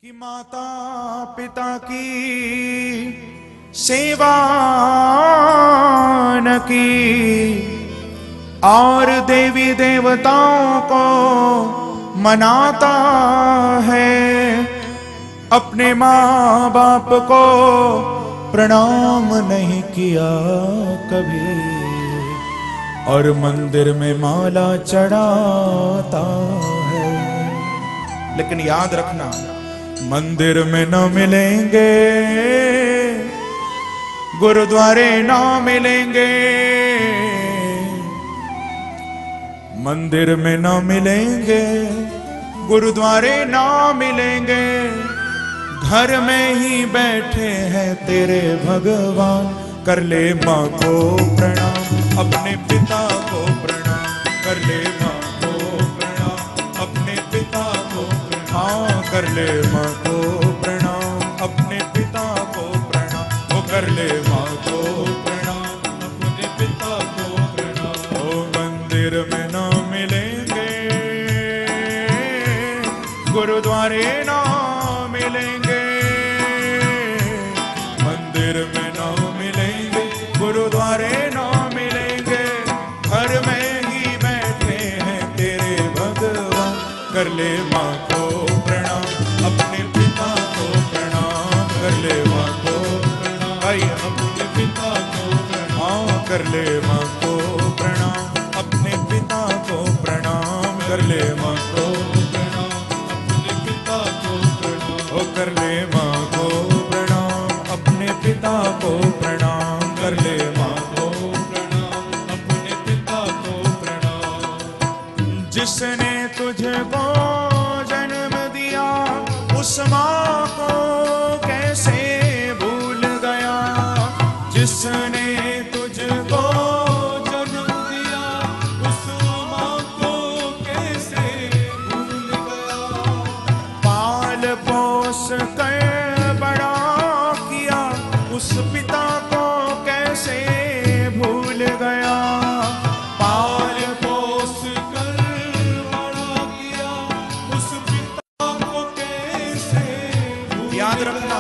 कि माता पिता की सेवा न की और देवी देवताओं को मनाता है, अपने माँ बाप को प्रणाम नहीं किया कभी और मंदिर में माला चढ़ाता है। लेकिन याद रखना, मंदिर में न मिलेंगे, गुरुद्वारे न मिलेंगे, मंदिर में न मिलेंगे, गुरुद्वारे न मिलेंगे, घर में ही बैठे हैं तेरे भगवान। कर ले माँ को प्रणाम, अपने पिता को प्रणाम, कर ले माँ को प्रणाम, अपने पिता को प्रणाम, कर ले माँ को प्रणाम, अपने पिता को प्रणाम, वो कर ले माँ को प्रणाम, अपने पिता को प्रणाम। ओ मंदिर में न मिलेंगे, गुरुद्वारे न मिलेंगे, मंदिर में न मिलेंगे, गुरुद्वारे न मिलेंगे, घर में ही बैठे हैं तेरे भगवान। कर ले माँ को प्रणाम, अपने पिता को प्रणाम, कर ले माँ को प्रणाम, भाई अपने पिता को प्रणाम, कर ले माँ को प्रणाम, अपने पिता को प्रणाम, कर ले माँ को प्रणाम, अपने पिता को प्रणाम, ओ कर ले माँ को प्रणाम, अपने पिता को प्रणाम, कर ले माँ को प्रणाम, अपने पिता को प्रणाम। जिसने तुझको जन्म दिया उस माँ को कैसे भूल गया, जिसने तुझको जन्म दिया उस माँ को कैसे भूल गया, पाल पोस कर बड़ा किया उस पिता को कैसे भूल गया, पाल पोस कर बड़ा किया उस पिता को कैसे भूल गया। याद रखना,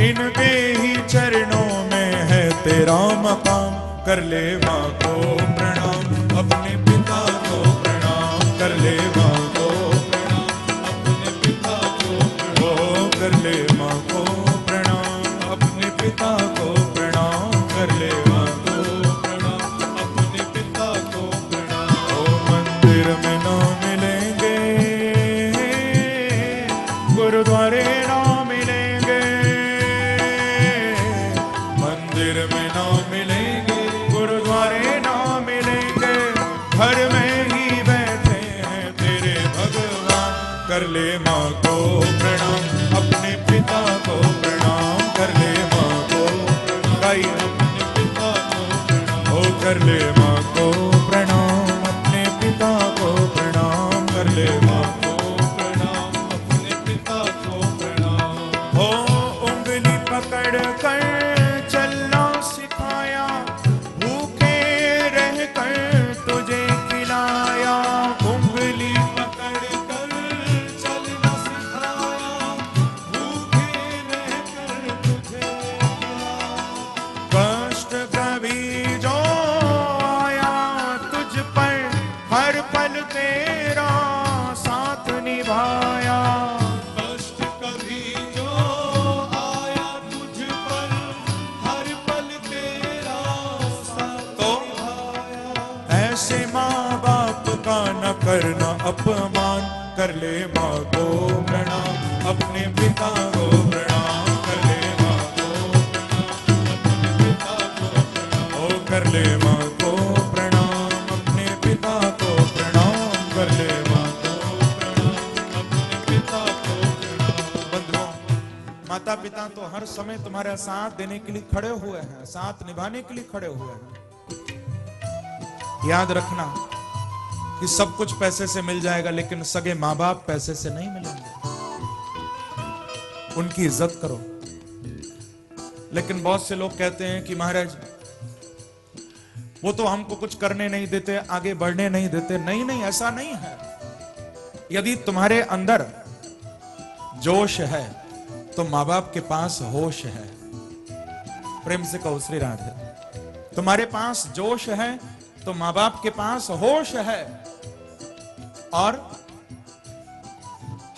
इनके ही चरणों में है तेरा मकाम। कर ले माँ को प्रणाम, अपने पिता को प्रणाम, कर ले माँ को प्रणाम, अपने पिता को प्रणाम, कर ले माँ को प्रणाम, अपने पिता को प्रणाम, कर ले माँ को प्रणाम, अपने पिता को प्रणाम। ओ मंदिर में न मिलेंगे, गुरुद्वारे न मिलेंगे, मंदिर में न मिलेंगे, गुरुद्वारे न मिलेंगे, घर में ही बैठे हैं तेरे भगवान। कर ले माँ को प्रणाम, अपने पिता को प्रणाम, कर ले माँ को प्रणाम, अपने पिता को प्रणाम, ओ कर ले माँ को प्रणाम, अपने पिता को प्रणाम, कर ले माँ को प्रणाम, अपने पिता को प्रणाम। हो उंगली पकड़ कर चलना सिखाया, भूखे रह कर तुझे खिलाया, उंगली पकड़ कर चलना सिखाया, भूखे रह कर तुझे खिलाया, कष्ट कभी जो आया तुझ पर हर पल तेरा साथ निभाया, कष्ट कभी जो आया तुझ पर हर पल तेरा साथ निभाया। ऐसे माँ बाप का न करना अपमान, कर ले माँ को प्रणाम, अपने पिता को प्रणाम, कर ले माँ को प्रणाम, अपने पिता को प्रणाम, ओ कर ले माँ को प्रणाम, अपने पिता को प्रणाम, कर ले माँ को प्रणाम, अपने पिता को प्रणाम। बंधुओं, माता पिता तो हर समय तुम्हारा साथ देने के लिए खड़े हुए हैं, साथ निभाने के लिए खड़े हुए हैं। याद रखना कि सब कुछ पैसे से मिल जाएगा, लेकिन सगे माँ बाप पैसे से नहीं मिलेंगे। उनकी इज्जत करो। लेकिन बहुत से लोग कहते हैं कि महाराज वो तो हमको कुछ करने नहीं देते, आगे बढ़ने नहीं देते। नहीं नहीं, ऐसा नहीं है। यदि तुम्हारे अंदर जोश है तो माँ बाप के पास होश है। प्रेम से कहो श्री राधे। तुम्हारे पास जोश है तो माँ बाप के पास होश है। और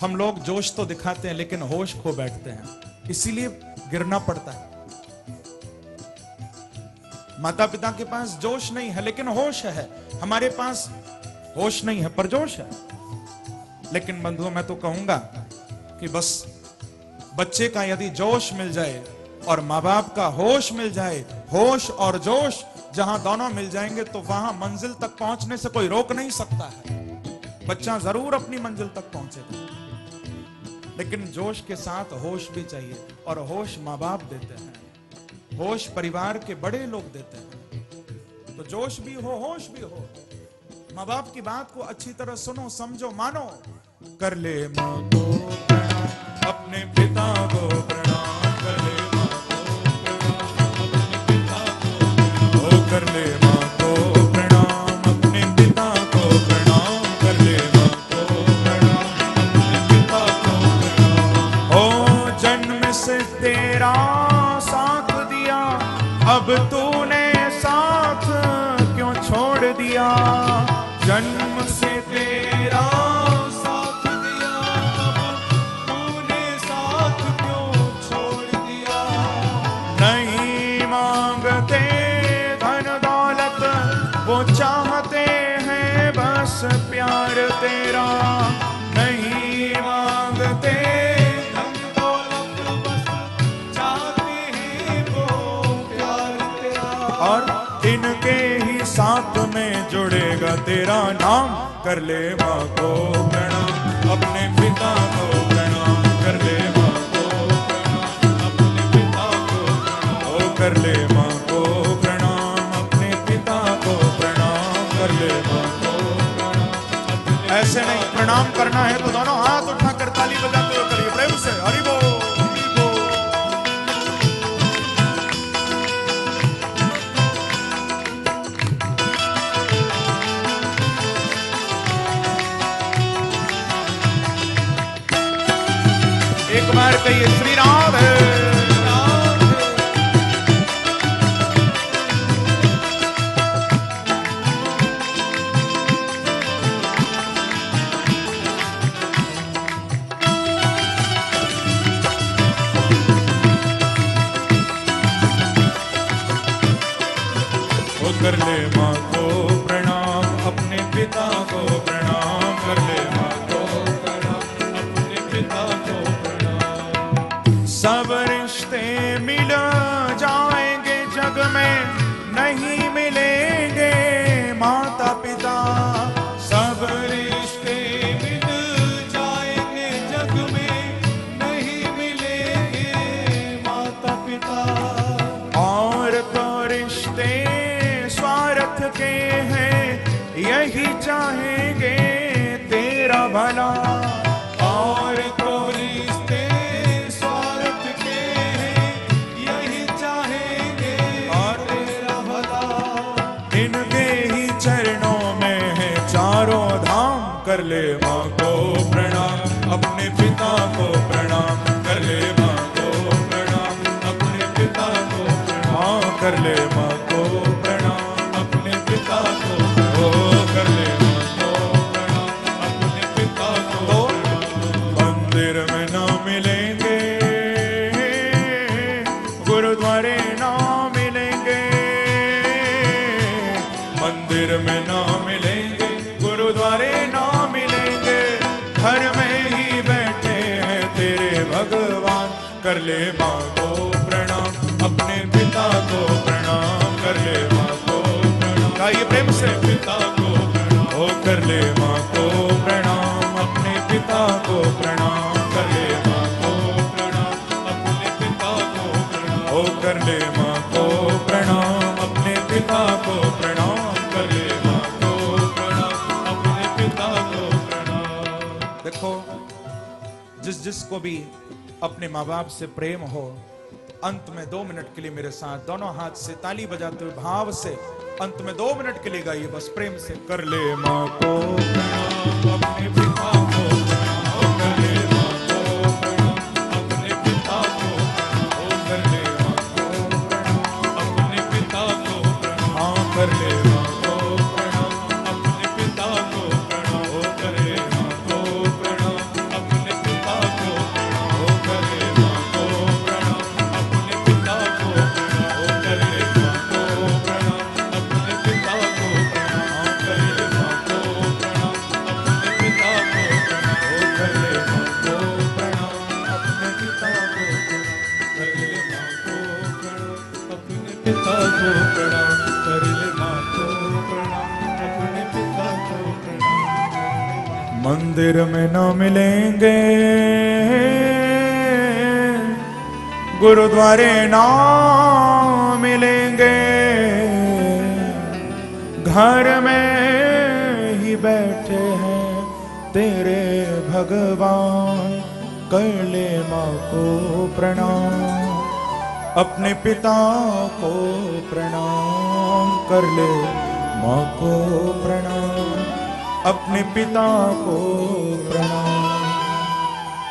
हम लोग जोश तो दिखाते हैं लेकिन होश खो बैठते हैं, इसीलिए गिरना पड़ता है। माता पिता के पास जोश नहीं है लेकिन होश है, हमारे पास होश नहीं है पर जोश है। लेकिन बंधुओं, मैं तो कहूंगा कि बस बच्चे का यदि जोश मिल जाए और माँ बाप का होश मिल जाए, होश और जोश जहां दोनों मिल जाएंगे तो वहां मंजिल तक पहुंचने से कोई रोक नहीं सकता है। बच्चा जरूर अपनी मंजिल तक पहुंचेगा, लेकिन जोश के साथ होश भी चाहिए। और होश माँ बाप देते हैं, होश परिवार के बड़े लोग देते हैं। तो जोश भी हो, होश भी हो। माँ बाप की बात को अच्छी तरह सुनो, समझो, मानो। कर ले माँ को प्रणाम, अपने पिता को प्रणाम। कर ले माँ को प्रणाम, अपने पिता को प्रणाम। कर ले माँ को प्रणाम, अपने पिता को प्रणाम। कर ले माँ को प्रणाम, अपने पिता को प्रणाम। ओ जन्म से तेरा साथ दिया, अब तूने साथ क्यों छोड़ दिया। जन्म से तेरा साथ दिया, अब तूने साथ क्यों छोड़ दिया। नहीं मांगते धन दौलत, वो चाहते हैं बस प्यार तेरा। नहीं मांगते धन दौलत, बस चाहते हैं वो प्यार तेरा। और इनके ही साथ में जुड़ेगा तेरा नाम। कर ले माँ को प्रणाम, अपने पिता को प्रणाम। कर ले माँ को प्रणाम, अपने पिता को प्रणाम। ओ कर ले माँ को प्रणाम, अपने पिता को प्रणाम। कर ले माँ को प्रणाम। ऐसे नहीं, प्रणाम करना है तो दोनों हाथ उठाकर ताली बजाते हुए करिए प्रेम से। हरि बोल। एक बार कहिए श्री राधे। कर ले माँ को प्रणाम, अपने पिता को प्रणाम। कर ले माँ को प्रणाम, अपने पिता को प्रणाम। सब रिश्ते मिल जाएंगे जग में, नहीं मिलेंगे माता पिता। सब रिश्ते मिल जाएंगे जग में, नहीं मिलेंगे माता पिता। और तो रिश्ते स्वार्थ के हैं, यही चाहेंगे तेरा भला। और तो रिश्ते स्वार्थ के हैं, यही चाहेंगे और तेरा भला। इनके ही चरणों में है चारों धाम। कर ले माँ को प्रणाम, अपने पिता को प्रणाम। कर ले माँ को प्रणाम, अपने पिता को प्रणाम। कर ले माँ को प्रणाम, अपने पिता को। ओ कर ले माँ को प्रणाम, अपने पिता को। मंदिर में ना मिलेंगे, गुरुद्वारे ना मिलेंगे। मंदिर में ना मिलेंगे, गुरुद्वारे ना मिलेंगे। घर में ही बैठे हैं तेरे भगवान। कर ले माँ को प्रणाम, अपने पिता को प्रणाम। कर ले माँ को प्रणाम, गाइए प्रेम से। पिता को प्रणाम, ओ कर ले माँ को प्रणाम, अपने पिता को प्रणाम। कर ले माँ को प्रणाम, अपने पिता को प्रणाम। ओ कर ले माँ को प्रणाम, अपने पिता को प्रणाम। कर ले माँ को प्रणाम, अपने पिता को प्रणाम। देखो, जिसको भी अपने माँ बाप से प्रेम हो, अंत में 2 मिनट के लिए मेरे साथ दोनों हाथ से ताली बजाते हुए भाव से अंत में 2 मिनट के लिए गाइए बस प्रेम से। कर ले माँ को प्रणाम, अपने पिता को प्रणाम। कर ले माँ को प्रणाम, को प्रणाम, कर ले माँ को प्रणाम, अपने पिता को प्रणाम। मंदिर में न मिलेंगे, गुरुद्वारे ना मिलेंगे, घर में ही बैठे हैं तेरे भगवान, कर ले माँ को प्रणाम, अपने पिता को प्रणाम, कर ले माँ को प्रणाम, अपने पिता को प्रणाम।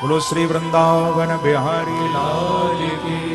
बोलो श्री वृंदावन बिहारी लाल की।